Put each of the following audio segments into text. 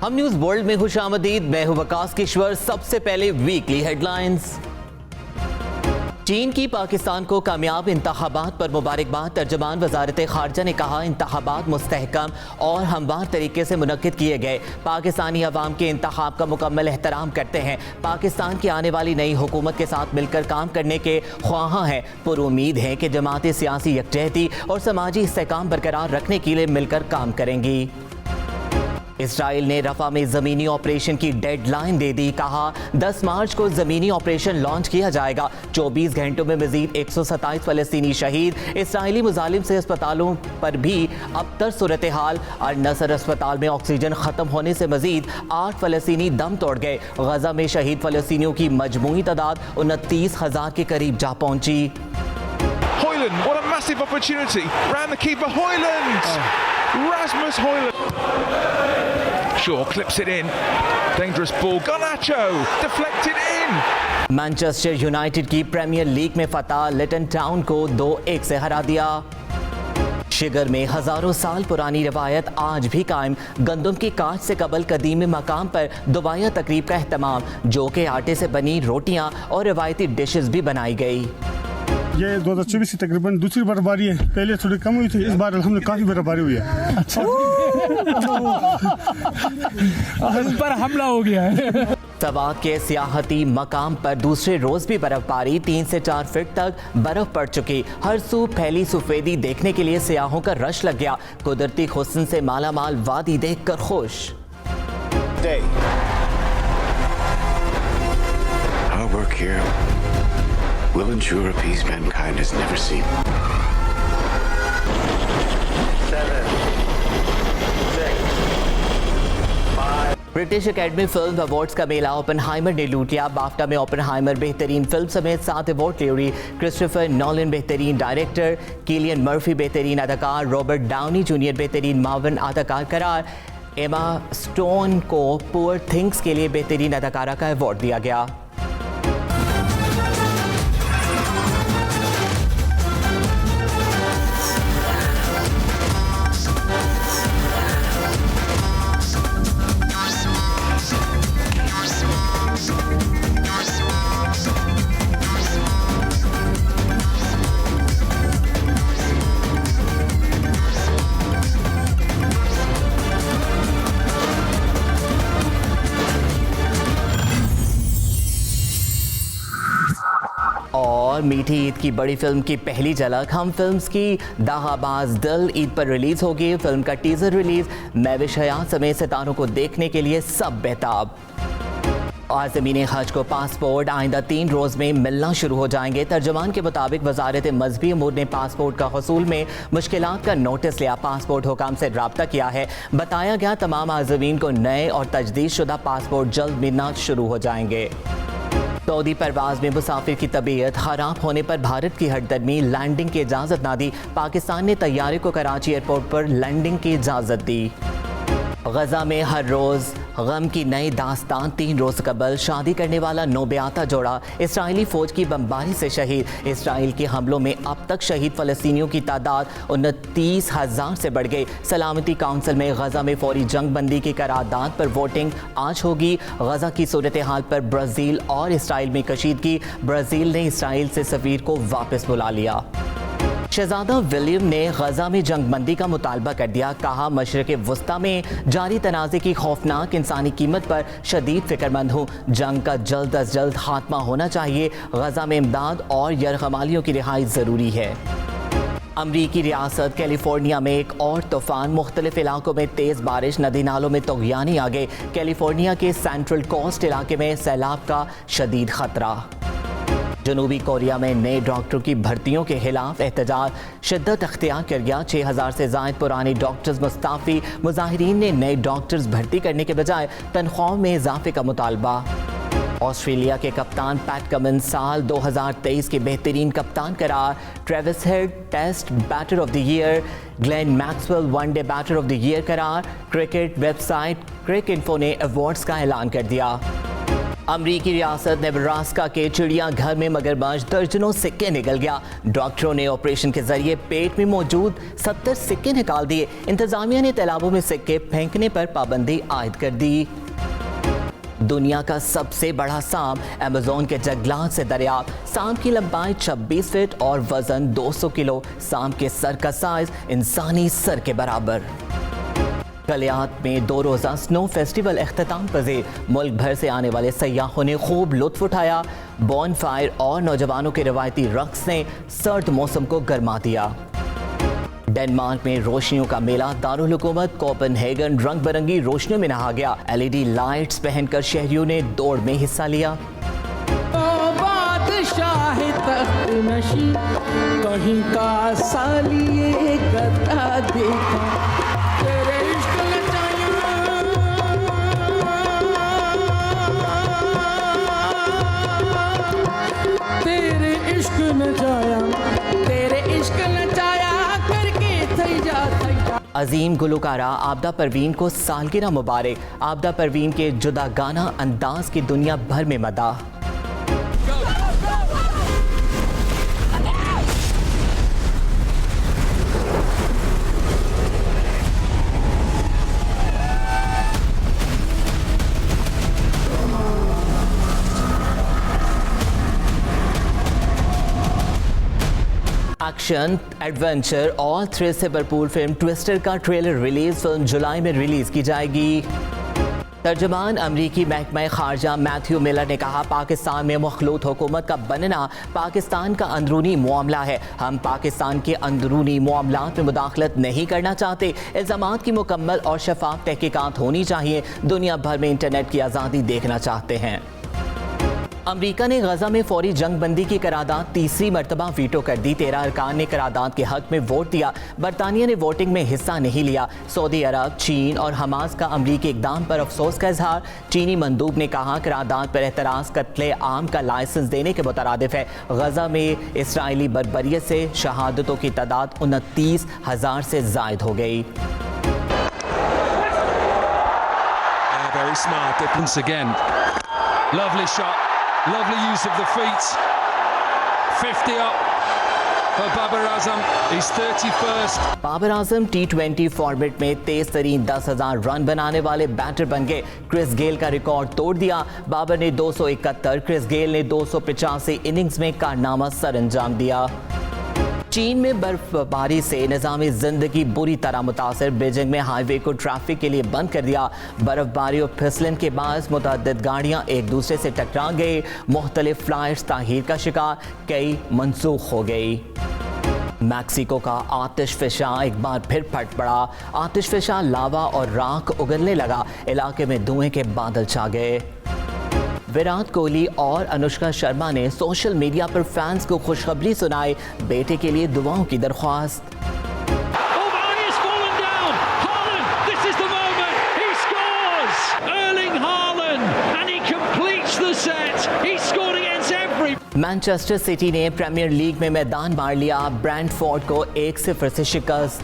हम news world में खुशामदीद। मैं हूं वकास किश्वर। सबसे पहले वीकली हेडलाइंस। चीन की पाकिस्तान को कामयाब इंतखाबात पर मुबारकबाद। तर्जमान वजारत खारजा ने कहा, इंतखाबात मुस्तहकम और हमवार तरीके से मुनक्किद किए गए। पाकिस्तानी अवाम के इंतखाब का मुकम्मल एहतराम करते हैं। पाकिस्तान की आने वाली नई हुकूमत के साथ मिलकर काम करने के ख्वाहां हैं। पुरुमीद हैं कि जमातें सियासी यकजहती और समाजी इस्तेहकाम बरकरार रखने के लिए मिलकर काम करेंगी। इसराइल ने रफा में ज़मीनी ऑपरेशन की डेडलाइन दे दी। कहा, 10 मार्च को ज़मीनी ऑपरेशन लॉन्च किया जाएगा। 24 घंटों में मज़ीद 127 फ़लस्तीनी शहीद। इसराइली मुजालिम से अस्पतालों पर भी अबतर सूरत हाल। और नसर अस्पताल में ऑक्सीजन ख़त्म होने से मज़ीद 8 फ़लस्तीनी दम तोड़ गए। गज़ा में शहीद फ़लस्तीनियों की मजमूई तादाद 29,000 के करीब जा पहुँची। Højlund, what a massive opportunity. Round the keeper, Højlund! Rasmus Højlund. Shaw clips it in. Dangerous ball. Garnacho deflected in. Manchester United की प्रीमियर लीग में फतह। लिटन टाउन को 2-1 से हरा दिया। शिगर में हजारों साल पुरानी रवायत आज भी कायम। गंदम की काट से कबल कदीम मकाम पर दुबाया तकरीब का एहतमाम। जौ के आटे से बनी रोटियां और रवायती डिशेस भी बनाई गई। ये 2024 की तकरीबन दूसरी बर्फबारी है। पहले थोड़ी कम हुई थी, इस बार अल्हम्दुलिल्लाह काफी बर्फबारी हुई है। अच्छा। पर हमला हो गया है। सवा के सियाहती मकाम पर दूसरे रोज भी बर्फबारी। 3 से 4 फीट तक बर्फ पड़ चुकी। हर सू फैली सफेदी देखने के लिए सियाहों का रश लग गया। कुदरती हुस्न से मालामाल वादी देखकर खुश। Our work here will ensure a peace mankind has never seen. 7, 6, 5. British academy film awards का मेला ओपनहाइमर ने लूट लिया। बाफ्टा में ओपनहाइमर बेहतरीन फिल्म समेत 7 अवार्ड ले उड़ी। क्रिस्टोफर नॉलन बेहतरीन डायरेक्टर, किलियन मर्फी बेहतरीन अदाकार, रॉबर्ट डाउनी जूनियर बेहतरीन मावन अदाकार करार। एमा स्टोन को पुअर थिंग्स के लिए बेहतरीन अदाकारा का अवार्ड दिया गया। और मीठी ईद की बड़ी फिल्म की पहली झलक हम फिल्म्स की दागाबाज दिल ईद पर रिलीज होगी। फिल्म का टीजर रिलीज महविश हयात समेत सितारों को देखने के लिए सब बेताब। और ज़मीन हज को पासपोर्ट आइंदा 3 रोज़ में मिलना शुरू हो जाएंगे। तर्जमान के मुताबिक वजारत मजहबी अमूर ने पासपोर्ट का हसूल में मुश्किलात का नोटिस लिया। पासपोर्ट हुकाम से रब्ता किया है। बताया गया तमाम आज़मीन को नए और तजदीद शुदा पासपोर्ट जल्द मिलना शुरू हो जाएंगे। सऊदी परवाज में मुसाफिर की तबीयत खराब होने पर भारत की हरदर्मी लैंडिंग की इजाज़त ना दी। पाकिस्तान ने तैयारे को कराची एयरपोर्ट पर लैंडिंग की इजाज़त दी। गजा में हर रोज़ गम की नई दास्तान। 3 रोज़ कबल शादी करने वाला नौबियाता जोड़ा इसराइली फ़ौज की बमबारी से शहीद। इसराइल के हमलों में अब तक शहीद फ़लस्तीनियों की तादाद 29,000 से बढ़ गई। सलामती काउंसिल में गजा में फौरी जंग बंदी की करारदाद पर वोटिंग आज होगी। गजा की सूरत हाल पर ब्राज़ील और इसराइल में कशीदगी। ब्राज़ील ने इसराइल से सफ़ीर को वापस बुला लिया। शहजादा विलियम ने गजा में जंगबंदी का मुतालबा कर दिया। कहा, मशरिक़ वस्ता में जारी तनाज़े की खौफनाक इंसानी कीमत पर शदीद फिक्रमंद हूँ। जंग का जल्द अज जल्द खात्मा होना चाहिए। गजा में इमदाद और यरगमालियों की रिहाई ज़रूरी है। अमरीकी रियासत कैलिफोर्निया में एक और तूफान। मुख्तलिफ इलाकों में तेज़ बारिश, नदी नालों में तग़यानी आ गए। कैलिफोर्निया के सेंट्रल कोस्ट इलाके में सैलाब का शदीद खतरा। जनूबी कोरिया में नए डॉक्टरों की भर्तियों के खिलाफ एहतजाज शिद्दत अख्तियार कर गया। 6,000 से ज़ायद पुराने डॉक्टर्स मुस्ताफ़ी। मुजाहिरीन ने नए डॉक्टर्स भर्ती करने के बजाय तनख्वाहों में इजाफे का मुतालबा। ऑस्ट्रेलिया के कप्तान पैट कमिंस साल 2023 के बेहतरीन कप्तान करार। Travis Head test batter of the year. Glenn Maxwell one day batter of the year करार। क्रिकेट वेबसाइट क्रिक इन्फो ने अवार्ड्स का ऐलान कर दिया। अमरीकी रियासत नेब्रास्का के चिड़ियाघर में मगरमच्छ दर्जनों सिक्के निकल गया। डॉक्टरों ने ऑपरेशन के जरिए पेट में मौजूद 70 सिक्के निकाल दिए। इंतजामिया ने तालाबों में सिक्के फेंकने पर पाबंदी आयद कर दी। दुनिया का सबसे बड़ा सांप अमेज़न के जंगलात से दरियाफ्त। सांप की लंबाई 26 फीट और वजन 200 किलो। सांप के सर का साइज इंसानी सर के बराबर। गलियात में 2 रोज़ा स्नो फेस्टिवल इख्तिताम पज़ीर। मुल्क भर से आने वाले सयाहों ने खूब लुत्फ उठाया। बॉन फायर और नौजवानों के रवायती रक्स ने सर्द मौसम को गर्मा दिया। डेनमार्क में रोशनियों का मेला दारुल हुकूमत कोपेनहेगन रंग बिरंगी रोशनियों में नहा गया। LED लाइट्स पहनकर शहरियों ने दौड़ में हिस्सा लिया। नशी कहीं का सालिए गदा देखा तेरे इश्क नचाया तेरे इश्क नचाया करके थई जा। अजीम गुलकारा आबदा परवीन को सालगिरह मुबारक। आबदा परवीन के जुदा गाना अंदाज की दुनिया भर में मदाह। एक्शन, एडवेंचर और थ्रिल से भरपूर फिल्म ट्विस्टर का ट्रेलर रिलीज। फिल्म जुलाई में रिलीज की जाएगी। तर्जमान अमरीकी महकमा खारजा मैथ्यू मिलर ने कहा, पाकिस्तान में मखलूत हुकूमत का बनना पाकिस्तान का अंदरूनी मामला है। हम पाकिस्तान के अंदरूनी मामलात में मुदाखलत नहीं करना चाहते। इल्ज़ामात की मुकम्मल और शफाफ तहकीकात होनी चाहिए। दुनिया भर में इंटरनेट की आज़ादी देखना चाहते हैं। अमरीका ने गजा में फौरी जंग बंदी की करारदाद तीसरी मरतबा वीटो कर दी। 13 अरकान ने करारदाद के हक में वोट दिया। बरतानिया ने वोटिंग में हिस्सा नहीं लिया। सऊदी अरब, चीन और हमास का अमरीकी इकदाम पर अफसोस का इजहार। चीनी मंदूब ने कहा, करारदाद पर एतराज़ कत्ले आम का लाइसेंस देने के मुतरादिफ है। गजा में इसराइली बर्बरियत से शहादतों की तादाद 29,000 से जायद हो गई। Very smart difference again. Lovely shot. Lovely use of the feet. 50 up for Babar Azam. He's 31st. Babar Azam T20 format में तेज तरीन 10,000 रन बनाने वाले बैटर बन गए। क्रिस गेल का रिकॉर्ड तोड़ दिया। बाबर ने 271, क्रिस गेल ने 285 इनिंग्स में कारनामा सर अंजाम दिया। चीन में बर्फबारी से निज़ामी ज़िंदगी बुरी तरह मुतासर। बीजिंग में हाईवे को ट्रैफिक के लिए बंद कर दिया। बर्फबारी और फिसलन के बाद मुतअद्दिद गाड़ियाँ एक दूसरे से टकरा गई। मुख्तलिफ फ्लाइट्स ताहीर का शिकार, कई मनसूख हो गई। मैक्सिको का आतिश फिशा एक बार फिर फट पड़ा। आतिश फिशा लावा और राख उगलने लगा। इलाके में धुएं के बादल छा गए। विराट कोहली और अनुष्का शर्मा ने सोशल मीडिया पर फैंस को खुशखबरी सुनाई। बेटे के लिए दुआओं की दरख्वास्त। मैनचेस्टर सिटी ने प्रीमियर लीग में मैदान मार लिया। ब्रेंटफोर्ड को 1-0 से शिकस्त।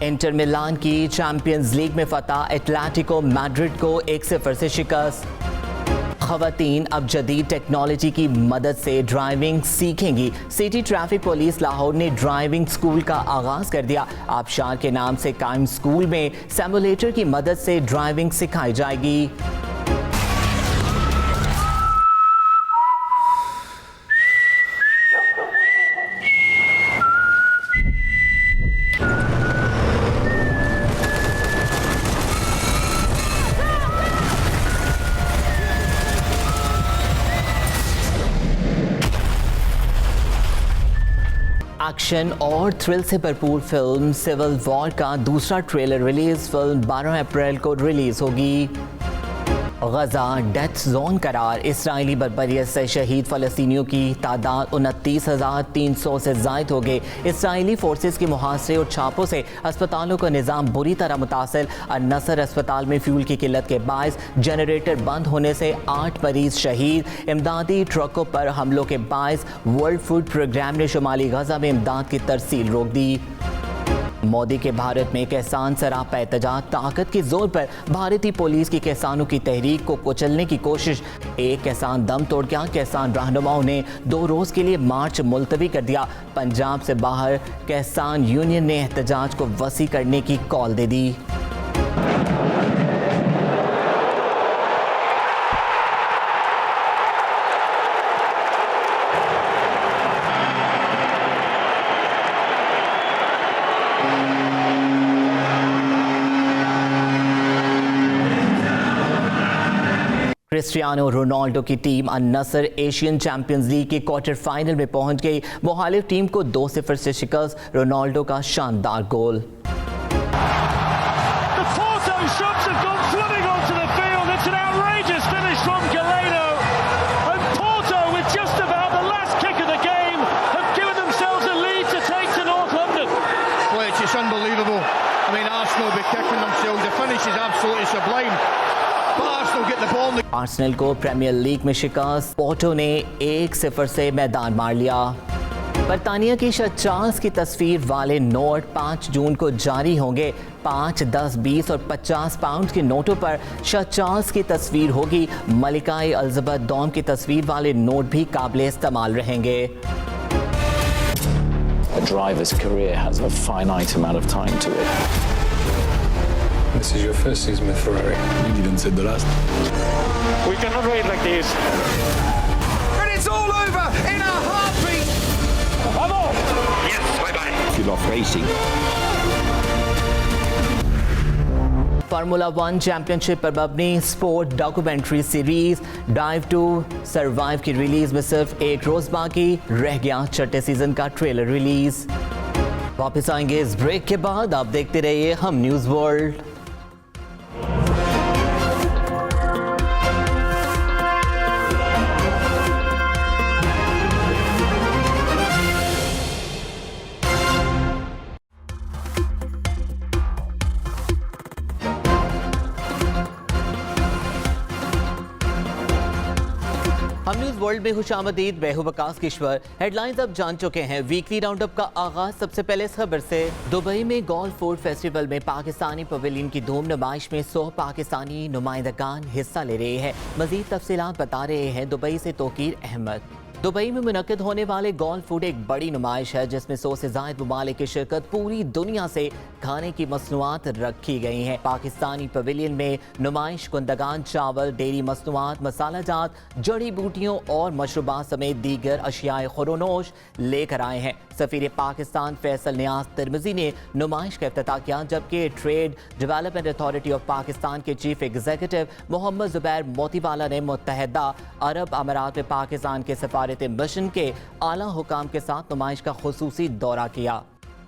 इंटर मिलान की चैंपियंस लीग में फतह। एटलेटिको मैड्रिड को 1-0 से शिकस्त। खवातीन अब जदीद टेक्नोलॉजी की मदद से ड्राइविंग सीखेंगी। सिटी ट्रैफिक पुलिस लाहौर ने ड्राइविंग स्कूल का आगाज कर दिया। आबशार के नाम से कायम स्कूल में सिमुलेटर की मदद से ड्राइविंग सिखाई जाएगी। एक्शन और थ्रिल से भरपूर फिल्म सिविल वॉर का दूसरा ट्रेलर रिलीज। फिल्म 12 अप्रैल को रिलीज होगी। गजा डेथ जोन करार। इसराइली बर्बरियत से शहीद फ़लस्तीनियों की तादाद 29,300 से ज़ायद हो गई। इसराइली फोर्सेस के मुहासरे और छापों से अस्पतालों का निज़ाम बुरी तरह मुतासर। अल-नसर अस्पताल में फ्यूल की किल्लत के बायस जनरेटर बंद होने से 8 मरीज शहीद। इमदादी ट्रकों पर हमलों के बायस वर्ल्ड फूड प्रोग्राम ने शुमाली गजा में इमदाद की तरसील रोक दी। मोदी के भारत में किसान सरापा एहतजाज। ताकत के जोर पर भारतीय पुलिस की किसानों की तहरीक को कुचलने की कोशिश। एक किसान दम तोड़ गया। किसान रहनुमाओं ने 2 रोज़ के लिए मार्च मुलतवी कर दिया। पंजाब से बाहर किसान यूनियन ने एहतजाज को वसी करने की कॉल दे दी। क्रिस्टियानो रोनाल्डो की टीम अल-नसर एशियन चैंपियंस लीग के क्वार्टर फाइनल में पहुंच गई। मुखालिफ टीम को 2-0 से शिकस्त। रोनाल्डो का शानदार गोल। It's unbelievable. I mean, Arsenal will be kicking themselves. The finish is absolutely sublime. But Arsenal get the ball. Arsenal को प्रीमियर लीग में शिकस्त। पोर्टो ने 1-0 से मैदान मार लिया। बरतानिया की शाह चार्ल्स की तस्वीर वाले नोट 5 जून को जारी होंगे। 5, 10, 20 और 50 पाउंड के नोटों पर शाह चार्ल्स की तस्वीर होगी। मलिका एलिजाबेथ दोम की तस्वीर वाले नोट भी काबिल इस्तेमाल रहेंगे। A driver's career has a finite amount of time to it. This is your first season with Ferrari. You didn't say the last. We cannot wait like this. And it's all over in a heartbeat. Vamos! Yes, bye-bye. Kill off racing. Formula 1 championship पर मबनी sport documentary series drive to survive की release में सिर्फ 1 रोज बाकी रह गया। 6ठे सीजन का ट्रेलर रिलीज। वापस आएंगे इस ब्रेक के बाद। आप देखते रहिए हम न्यूज़ वर्ल्ड। हम न्यूज़ वर्ल्ड में खुशामदीद। मैं हूं वकास किश्वर। हेडलाइंस अब जान चुके हैं। वीकली राउंडअप का आगाज सबसे पहले इस खबर से। दुबई में गोल्फ फूड फेस्टिवल में पाकिस्तानी पवेलियन की धूम नुमाइश में 100 पाकिस्तानी नुमाइंदगान हिस्सा ले रहे हैं। मजीद तफसीलात बता रहे हैं दुबई से तौकीर अहमद। दुबई में मुनक्किद होने वाले गोल्फ फूड एक बड़ी नुमाइश है जिसमें 100 से ज़ायद ममालिक की शिरकत। पूरी दुनिया से खाने की मसनूआत रखी गई हैं। पाकिस्तानी पवेलियन में नुमाइश कुंदगान चावल, डेयरी मसनूआत, मसाला जात, जड़ी बूटियों और मशरूबात समेत दीगर अशियाए खुरोनोश लेकर आए हैं। सफीर पाकिस्तान फैसल नियाज तिरमिजी ने नुमाइश का इफ्तिताह किया, जबकि trade development authority of Pakistan के चीफ एग्जीक्यूटिव मोहम्मद जुबैर मोतीवाला ने मुत्तहदा अरब अमारात में पाकिस्तान के सफारती मिशन के आला हुकाम के साथ नुमाइश का खुसूसी दौरा किया।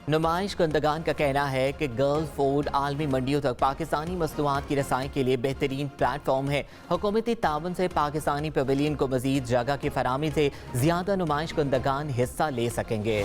नुमाइश कुंदगान का कहना है कि गर्ल फूड आलमी मंडियों तक पाकिस्तानी मसनूआत की रसाई के लिए बेहतरीन प्लेटफॉर्म है। हुकूमती तावन से पाकिस्तानी पवेलियन को मजीद जगह की फराहमी से ज्यादा नुमाइश कुंदगान हिस्सा ले सकेंगे।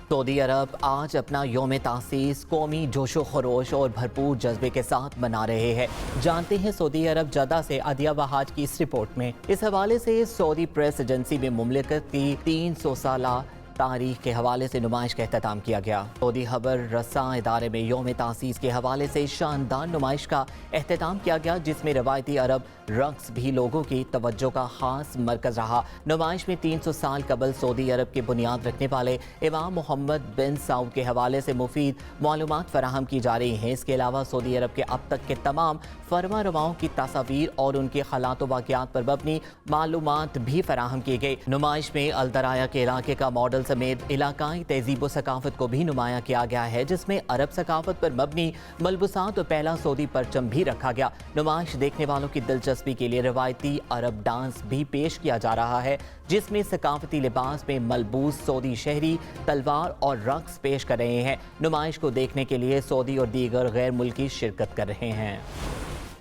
सऊदी अरब आज अपना यौम तासीस कौमी जोशो खरोश और भरपूर जज्बे के साथ मना रहे हैं। जानते हैं सऊदी अरब जद्दा से अदिया वहाज की इस रिपोर्ट में। इस हवाले से सऊदी प्रेस एजेंसी में मुमलिकत की 300 साला तारीख के हवाले से नुमाइश का एहतमाम किया गया। सऊदी खबर रसा इदारे में यौम तासीस के हवाले से शानदार नुमाइश का एहतमाम किया गया, जिसमें रवायती अरब रक्स भी लोगों की तवज्जो का खास मरकज रहा। नुमाइश में 300 साल कबल सऊदी अरब की बुनियाद रखने वाले इमाम मोहम्मद बिन सऊद के हवाले से मुफीद मालूमात फराहम की जा रही हैं। इसके अलावा सऊदी अरब के अब तक के तमाम फरमा रवाओं की तस्वीर और उनके हालात वाक़यात पर मबनी मालूमात भी फराहम की गई। नुमाइश में अलदराया के इलाके का मॉडल समेत इलाकाई तहजीब व सकाफत को भी नुमाया किया गया है, जिसमें अरब सकाफत पर मबनी मलबूसात और पहला सऊदी परचम भी रखा गया। नुमाइश देखने वालों की दिलचस्पी के लिए रवायती अरब डांस भी पेश किया जा रहा है, जिसमें सकाफती लिबास में मलबूस सऊदी शहरी तलवार और रक्स पेश कर रहे हैं। नुमाइश को देखने के लिए सऊदी और दीगर गैर मुल्की शिरकत कर रहे हैं।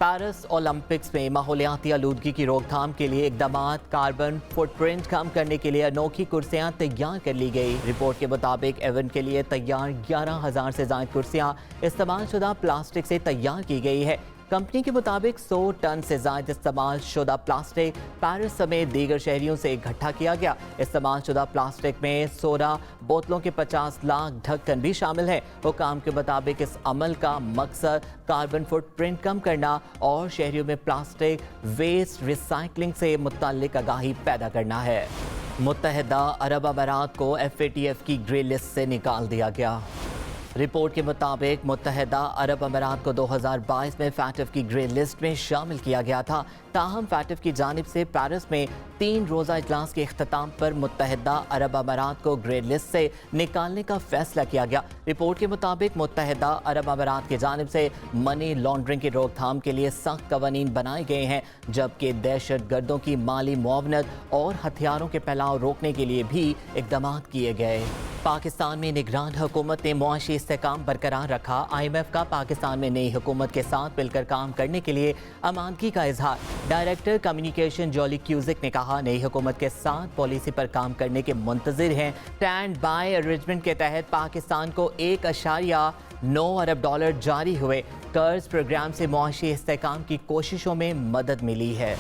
पेरिस ओलंपिक्स में माहौलियाती आलूदगी की रोकथाम के लिए इकदामात, कार्बन फुटप्रिंट कम करने के लिए अनोखी कुर्सियां तैयार कर ली गई। रिपोर्ट के मुताबिक इवेंट के लिए तैयार 11,000 से ज्यादा कुर्सियां इस्तेमाल शुदा प्लास्टिक से तैयार की गई है। कंपनी के मुताबिक 100 टन से ज्यादा इस्तेमाल शुदा प्लास्टिक पेरिस समेत दीगर शहरों से इकट्ठा किया गया। इस्तेमाल शुदा प्लास्टिक में 16 बोतलों के 50 लाख ढक्कन भी शामिल है। हुकाम के मुताबिक इस अमल का मकसद कार्बन फुटप्रिंट कम करना और शहरों में प्लास्टिक वेस्ट रिसाइकलिंग से मुताल्लिक आगाही पैदा करना है। मुत्तहिदा अरब अमारात को FATF की ग्रे लिस्ट से निकाल दिया गया। रिपोर्ट के मुताबिक मुत्तहिदा अरब अमारात को 2022 में FATF की ग्रे लिस्ट में शामिल किया गया था। ताहम FATF की जानिब से पेरिस में 3 रोज़ा इजलास के इख्तिताम पर मुत्तहिदा अरब अमारात को ग्रे लिस्ट से निकालने का फैसला किया गया। रिपोर्ट के मुताबिक मुत्तहिदा अरब अमारात की जानिब से मनी लॉन्ड्रिंग की रोकथाम के लिए सख्त कवानीन बनाए गए हैं, जबकि दहशत गर्दों की माली मुआवनत और हथियारों के फैलाव रोकने के लिए भी इकदाम किए गए। पाकिस्तान में निगरान हुकूमत ने मुआशी इस्तेहकाम बरकरार रखा। IMF का पाकिस्तान में नई हुकूमत के साथ मिलकर काम करने के लिए आमादगी का इजहार। डायरेक्टर कम्युनिकेशन जॉली क्यूजिक ने कहा, नई हुकूमत के साथ पॉलिसी पर काम करने के मुंतजिर हैं। स्टैंड बाय अरेंजमेंट के तहत पाकिस्तान को $1.9 अरब जारी हुए। कर्ज प्रोग्राम से मुआशी इस्तेहकाम की कोशिशों में मदद मिली है।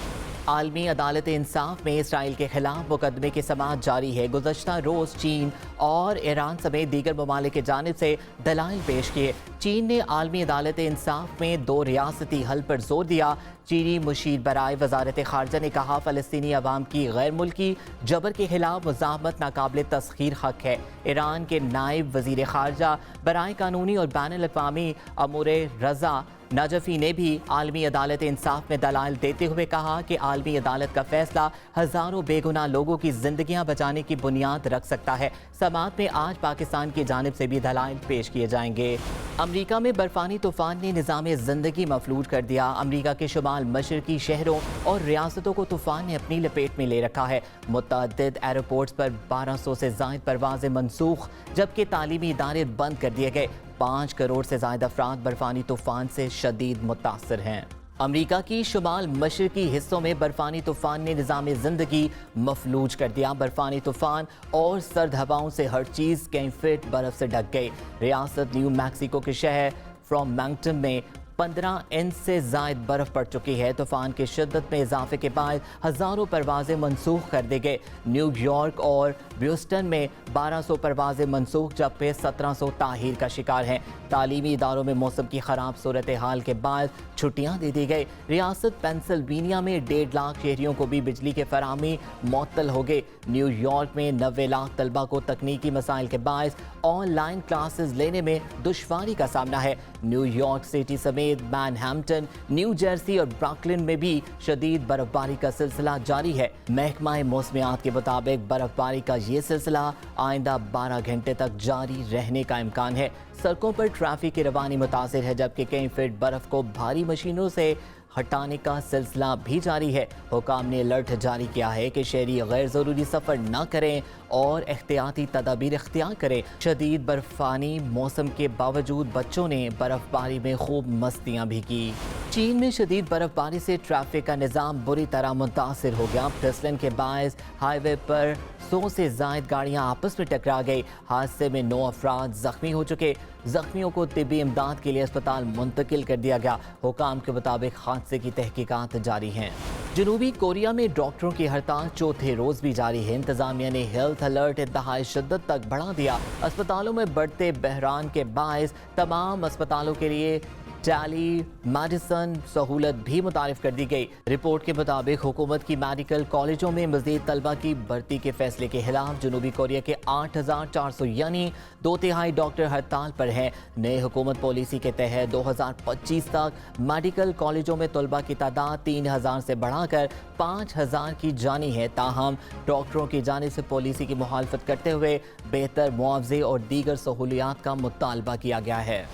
आलमी अदालत इंसाफ में इसराइल के खिलाफ मुकदमे की समाअत जारी है। गुज़श्ता रोज़ चीन और ईरान समेत दीगर ममालिक की जानिब से दलाइल पेश किए। चीन ने आलमी अदालत इंसाफ में 2 रियासती हल पर जोर दिया। चीनी मुशीर बराए वजारत खारजा ने कहा, फ़लस्तीनी अवाम की गैर मुल्की जबर के खिलाफ मुज़ाहमत नाकाबिल तस्खीर हक है। ईरान के नायब वज़ीर खारजा बराए कानूनी और बैनुल-अक़वामी अमूर रज़ा नजफ़ी ने भी आलमी अदालत इंसाफ में दलाइल देते हुए कहा कि आलमी अदालत का फैसला हज़ारों बेगुनाह लोगों की जिंदगियां बचाने की बुनियाद रख सकता है। समाअत में आज पाकिस्तान की जानिब से भी दलाइल पेश किए जाएंगे। अमरीका में बर्फानी तूफान ने निज़ाम ज़िंदगी मफलूज कर दिया। अमरीका के शुमाल मशरकी शहरों और रियासतों को तूफान ने अपनी लपेट में ले रखा है। मुतअद्दिद एयरपोर्ट्स पर 1200 से ज़ायद परवाज़ें मनसूख, जबकि तालीमी इदारे बंद कर दिए गए। 5 करोड़ से ज़ायद अफराद बर्फानी तूफान से शदीद मुतासर हैं। अमरीका की शुमाल मशरकी हिस्सों में बर्फानी तूफान ने निज़ाम ज़िंदगी मफलूज कर दिया। बर्फानी तूफान और सर्द हवाओं से हर चीज़ कई फीट बर्फ से ढक गई। रियासत न्यू मैक्सिको के शहर फ्रॉमैंगटन में 15 इंच से ज़ायद बर्फ पड़ चुकी है। तूफान की शिद्दत में इजाफे के बाद हज़ारों परवाज़ें मनसूख कर दी गई। न्यूयॉर्क और ब्यूस्टन में 1200 परवाज़ें मनसूख, जबकि 1700 ताहीर का शिकार हैं। तालीमी इदारों में मौसम की ख़राब सूरत हाल के बाद छुट्टियाँ दे दी गई। रियासत पेंसिल्वेनिया में 1.5 लाख शहरियों को भी बिजली के फराहमी मुअत्तल हो गई। न्यूयॉर्क में 90 लाख तलबा को तकनीकी मसाइल के बायस ऑनलाइन क्लासेस लेने में दुश्वारी का सामना है। न्यूयॉर्क सिटी समेत मैनहट्टन, न्यू जर्सी और ब्रुकलिन में भी शदीद बर्फबारी का सिलसिला जारी है। महकमा मौसमियात के मुताबिक बर्फबारी का ये सिलसिला आइंदा 12 घंटे तक जारी रहने का इम्कान है। सड़कों पर ट्रैफिक की रवानी मुतासिर है, जबकि कई फीट बर्फ को भारी मशीनों से हटाने का सिलसिला भी जारी है। हुकाम ने अलर्ट जारी किया है कि शहरी गैर ज़रूरी सफ़र न करें और एहतियाती तदाबीर इख्तियार करें। शदीद बर्फानी मौसम के बावजूद बच्चों ने बर्फबारी में खूब मस्तियाँ भी की। चीन में शदीद बर्फबारी से ट्रैफिक का निज़ाम बुरी तरह मुतासिर हो गया। फिसलन के बायस हाईवे पर 100 से ज़ायद गाड़ियाँ आपस में टकरा गई। हादसे में 9 अफराद जख्मी हो चुके। जख्मियों को तिब्बी इमदाद के लिए अस्पताल मुंतकिल कर दिया गया। हुकाम के मुताबिक हादसे की तहकीकात जारी हैं। जनूबी कोरिया में डॉक्टरों की हड़ताल चौथे रोज भी जारी है। इंतजामिया ने हेल्थ अलर्ट इंतहाई शिद्दत तक बढ़ा दिया। अस्पतालों में बढ़ते बहरान के बायस तमाम अस्पतालों के लिए टेली मेडिसन सहूलत भी मुतारिफ कर दी गई। रिपोर्ट के मुताबिक हुकूमत की मेडिकल कॉलेजों में मजीद तलबा की भर्ती के फैसले के खिलाफ जनूबी कोरिया के 8,400 यानी 2/3 डॉक्टर हड़ताल पर हैं। नए हुकूमत पॉलिसी के तहत 2025 तक मेडिकल कॉलेजों में तलबा की तादाद 3,000 से बढ़ाकर 5,000 की जानी है। ताहम डॉक्टरों की जानिब से पॉलिसी की मुखालफत करते हुए बेहतर मुआवजे और दीगर सहूलियात का मुतालबा किया गया है।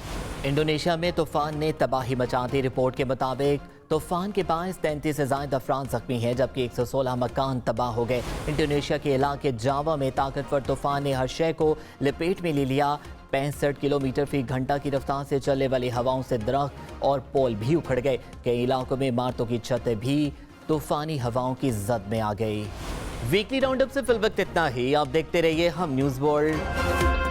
इंडोनेशिया में तूफान ने तबाही मचा दी। रिपोर्ट के मुताबिक तूफान के बायस 33 से ज़ायद अफराद जख्मी हैं, जबकि 116 मकान तबाह हो गए। इंडोनेशिया के इलाके जावा में ताकतवर तूफान ने हर शय को लपेट में ले लिया। 65 किलोमीटर फी घंटा की रफ्तार से चलने वाली हवाओं से दरख्त और पोल भी उखड़ गए। कई इलाकों में इमारतों की छतें भी तूफानी हवाओं की जद में आ गई। वीकली राउंडअप से फिल वक्त इतना ही। आप देखते रहिए हम न्यूज़ वर्ल्ड।